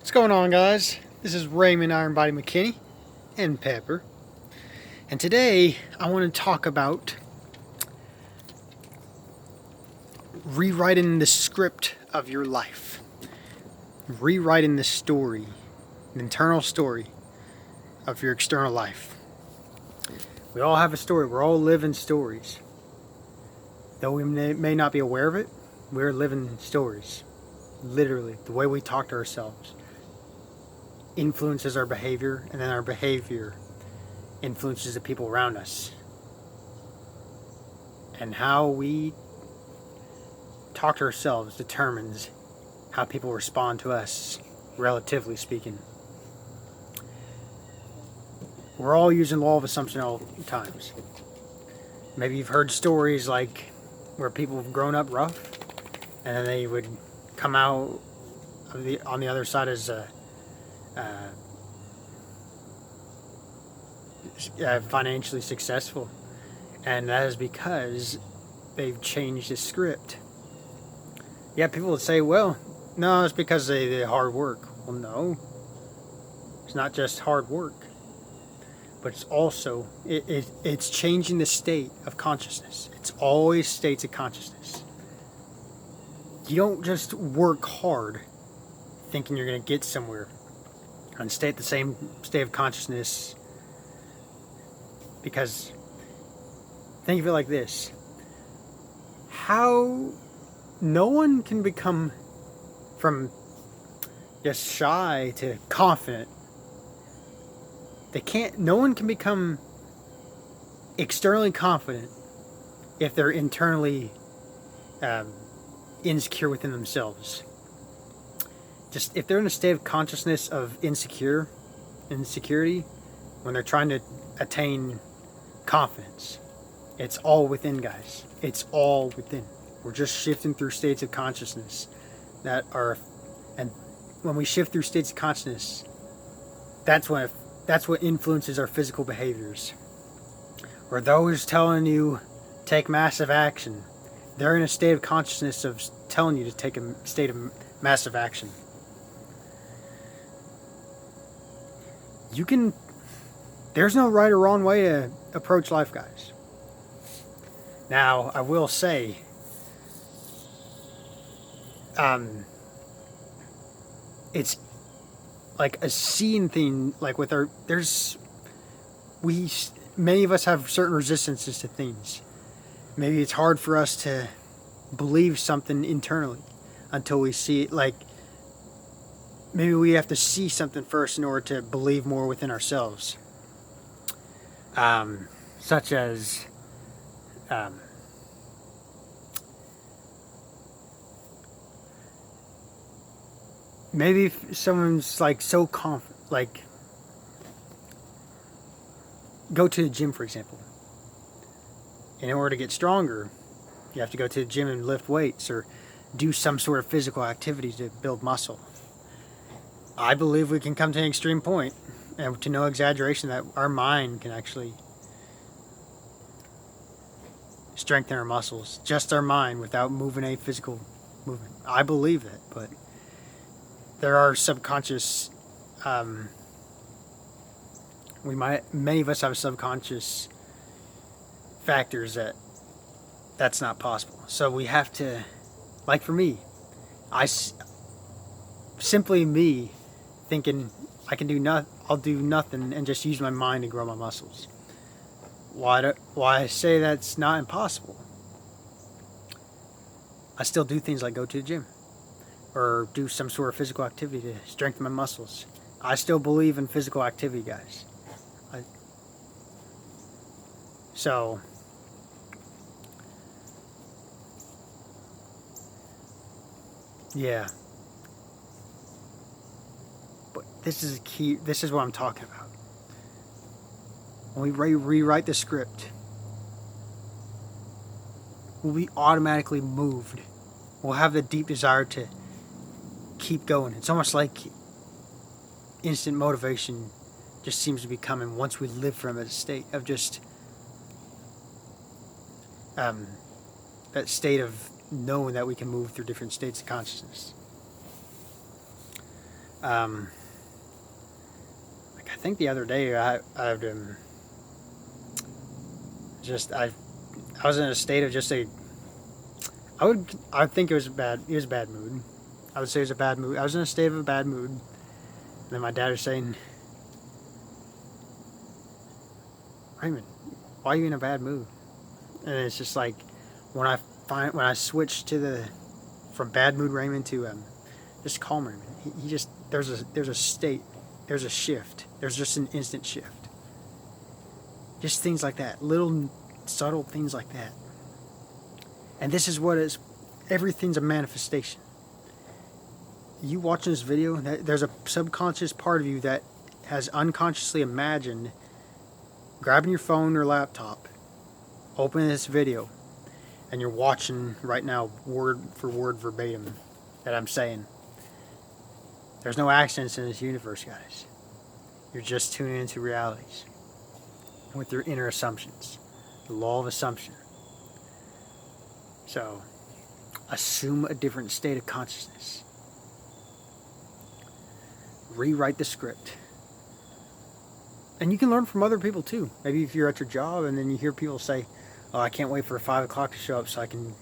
What's going on, guys? This is Raymond Ironbody McKinney and Pepper, and today I want to talk about rewriting the script of your life, rewriting the story, the internal story of your external life. We all have a story. We're all living stories. Though we may not be aware of it, we're living stories. Literally, the way we talk to ourselves influences our behavior, and then our behavior influences the people around us. And how we talk to ourselves determines how people respond to us, relatively speaking. We're all using law of assumption all times. Maybe you've heard stories like where people have grown up rough, and then they would come out on the other side as financially successful, and that is because they've changed the script. Yeah, people would say, well, no, it's because they did hard work. Well, no, it's not just hard work, but it's also it's changing the state of consciousness. It's always states of consciousness. You don't just work hard thinking you're going to get somewhere and stay at the same state of consciousness, because think of it like this: how no one can become from just shy to confident. No one can become externally confident if they're internally insecure within themselves. Just if they're in a state of consciousness of insecurity, when they're trying to attain confidence, it's all within, guys. It's all within. We're just shifting through states of consciousness and when we shift through states of consciousness, that's what influences our physical behaviors. Or those telling you take massive action, they're in a state of consciousness of telling you to take a state of massive action. There's no right or wrong way to approach life, guys. Now, I will say, it's like a scene thing, like with many of us have certain resistances to things. Maybe it's hard for us to believe something internally until we see it. Like, maybe we have to see something first in order to believe more within ourselves. Such as maybe if someone's like so confident, like go to the gym, for example. In order to get stronger, you have to go to the gym and lift weights or do some sort of physical activity to build muscle. I believe we can come to an extreme point, and to no exaggeration, that our mind can actually strengthen our muscles, just our mind, without moving a physical movement. I believe that, but there are subconscious, many of us have subconscious factors that's not possible. So we have to, like for me, simply me thinking I can I'll do nothing and just use my mind to grow my muscles. Why I say that's not impossible? I still do things like go to the gym or do some sort of physical activity to strengthen my muscles. I still believe in physical activity, guys. So yeah. But this is key. This is what I'm talking about. When we rewrite the script, we'll be automatically moved. We'll have the deep desire to keep going. It's almost like instant motivation just seems to be coming once we live from a state of just that state of knowing that we can move through different states of consciousness. Like I think the other day just I was in a state of just I think it was a bad mood. I would say it was a bad mood. I was in a state of a bad mood. And then my dad was saying, Raymond, why are you in a bad mood? And it's just like when I switch from bad mood Raymond to just calm Raymond. He just there's a state, there's a shift, there's just an instant shift. Just things like that, little subtle things like that. And this is what is, everything's a manifestation. You watching this video, there's a subconscious part of you that has unconsciously imagined grabbing your phone or laptop, opening this video, and you're watching right now word for word verbatim that I'm saying. There's no accidents in this universe, guys. You're just tuning into realities with your inner assumptions, the law of assumption. So, assume a different state of consciousness. Rewrite the script. And you can learn from other people too. Maybe if you're at your job and then you hear people say, oh, I can't wait for 5 o'clock to show up so I can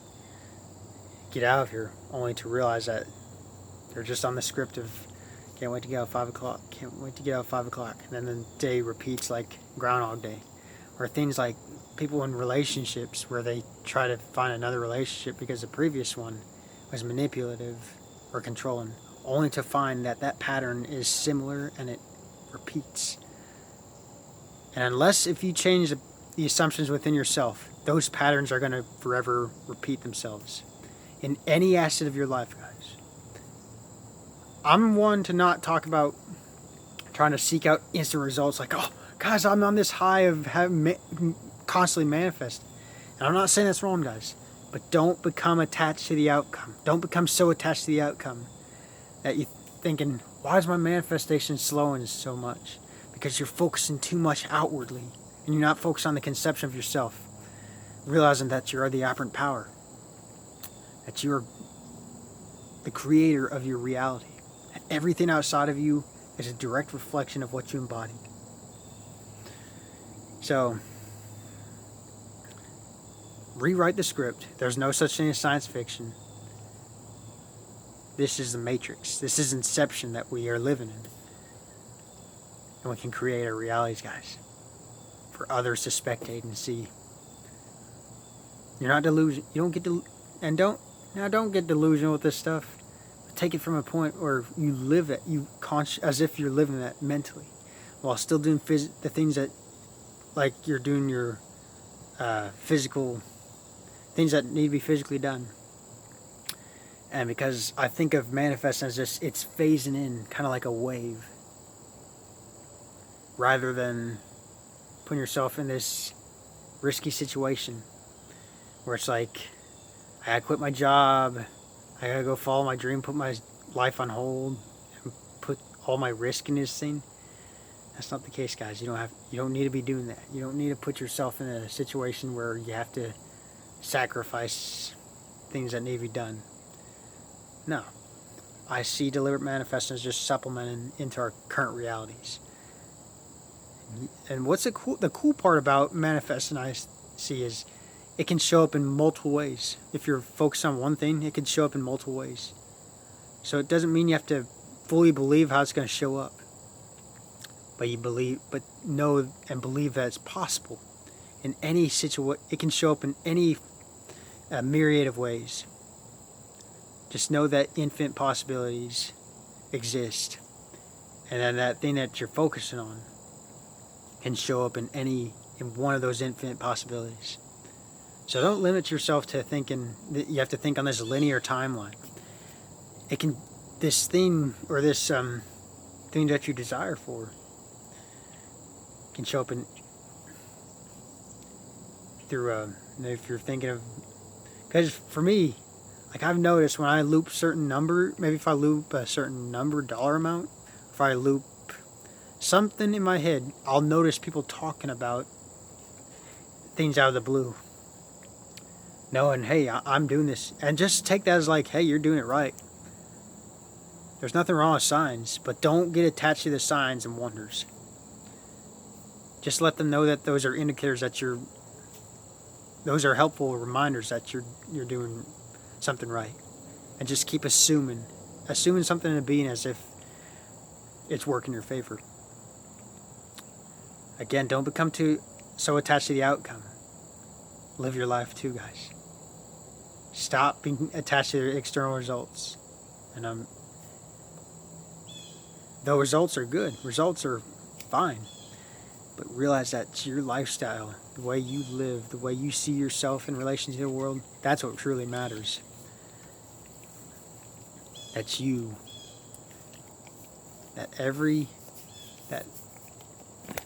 get out of here, only to realize that they're just on the script of can't wait to get out at 5 o'clock, can't wait to get out at 5 o'clock. And then the day repeats like Groundhog Day. Or things like people in relationships where they try to find another relationship because the previous one was manipulative or controlling, only to find that that pattern is similar and it repeats. And unless if you change the assumptions within yourself, those patterns are going to forever repeat themselves in any aspect of your life, guys. I'm one to not talk about trying to seek out instant results like, oh, guys, I'm on this high of constantly manifest. And I'm not saying that's wrong, guys, but don't become attached to the outcome. Don't become so attached to the outcome that you're thinking, why is my manifestation slowing so much? Because you're focusing too much outwardly and you're not focused on the conception of yourself, realizing that you are the operant power, that you're the creator of your reality, and everything outside of you is a direct reflection of what you embody. So, rewrite the script. There's no such thing as science fiction. This is the matrix. This is Inception that we are living in. And we can create our realities, guys, for others to spectate and see. You're not delusional. You don't get don't get delusional with this stuff. But take it from a point where you live it, as if you're living that mentally, while still doing the things that, like you're doing your physical things that need to be physically done. And because I think of manifesting as just it's phasing in, kind of like a wave, rather than putting yourself in this risky situation where it's like, I gotta quit my job, I gotta go follow my dream, put my life on hold, and put all my risk in this thing. That's not the case, guys. You don't need to be doing that. You don't need to put yourself in a situation where you have to sacrifice things that need to be done. No. I see deliberate manifesting as just supplementing into our current realities. And what's the cool part about manifesting I see is it can show up in multiple ways. If you're focused on one thing, it can show up in multiple ways. So it doesn't mean you have to fully believe how it's going to show up. But know and believe that it's possible in any situation. It can show up in any myriad of ways. Just know that infinite possibilities exist, and then that thing that you're focusing on can show up in one of those infinite possibilities. So don't limit yourself to thinking that you have to think on this linear timeline. This thing or this thing that you desire for can show up if you're thinking of, because for me, like I've noticed when I loop certain number, maybe if I loop a certain number, dollar amount, if I loop something in my head, I'll notice people talking about things out of the blue, knowing, hey, I'm doing this, and just take that as like, hey, you're doing it right. There's nothing wrong with signs, but don't get attached to the signs and wonders. Just let them know that those are indicators that those are helpful reminders that you're doing something right. And just keep assuming something in a being as if it's working in your favor. Again, don't become so attached to the outcome. Live your life too, guys. Stop being attached to the external results. And though results are good, results are fine, but realize that your lifestyle, the way you live, the way you see yourself in relation to the world, that's what truly matters. That's you. That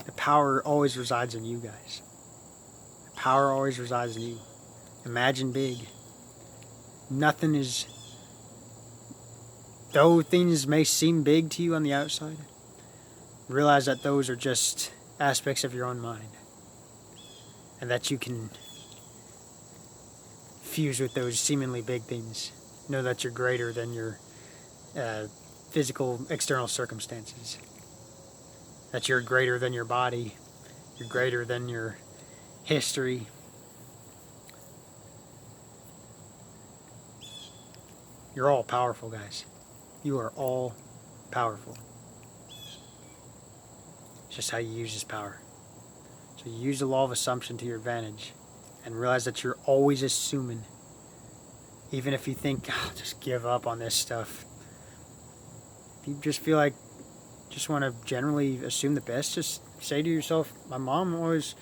the power always resides in you, guys. The power always resides in you. Imagine big. Though things may seem big to you on the outside, realize that those are just aspects of your own mind. And that you can fuse with those seemingly big things. Know that you're greater than your physical external circumstances. That you're greater than your body. You're greater than your history. You're all powerful, guys. You are all powerful. It's just how you use this power. So you use the law of assumption to your advantage and realize that you're always assuming. Even if you think, just give up on this stuff. If you just feel like, just want to generally assume the best, just say to yourself, my mom always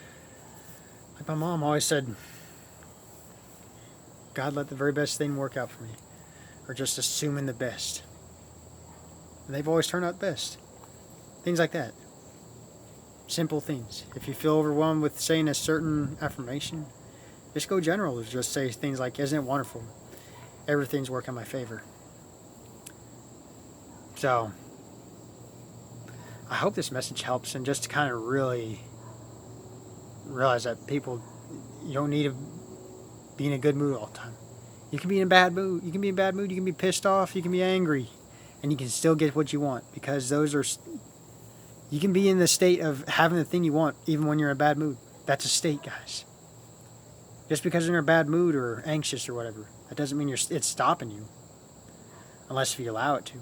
said, God, let the very best thing work out for me. Or just assuming the best. And they've always turned out best. Things like that. Simple things. If you feel overwhelmed with saying a certain affirmation, just go general. Just say things like, isn't it wonderful? Everything's working in my favor. So, I hope this message helps, and just to kind of really realize that people, you don't need to be in a good mood all the time. You can be in a bad mood. You can be in a bad mood. You can be pissed off. You can be angry. And you can still get what you want, because you can be in the state of having the thing you want even when you're in a bad mood. That's a state, guys. Just because you're in a bad mood or anxious or whatever, that doesn't mean it's stopping you. Unless if you allow it to.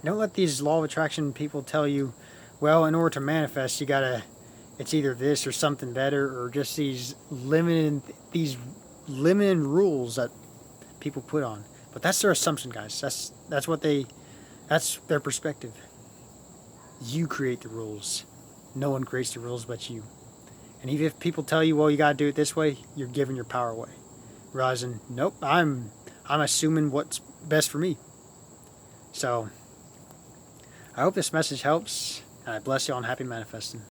Don't let these law of attraction people tell you, well, in order to manifest, it's either this or something better, or just these limited rules that people put on. But that's their assumption, guys. That's their perspective. You create the rules. No one creates the rules but you. And even if people tell you, well, you gotta do it this way, you're giving your power away. Realizing, nope, I'm assuming what's best for me. So, I hope this message helps, and I bless you all and happy manifesting.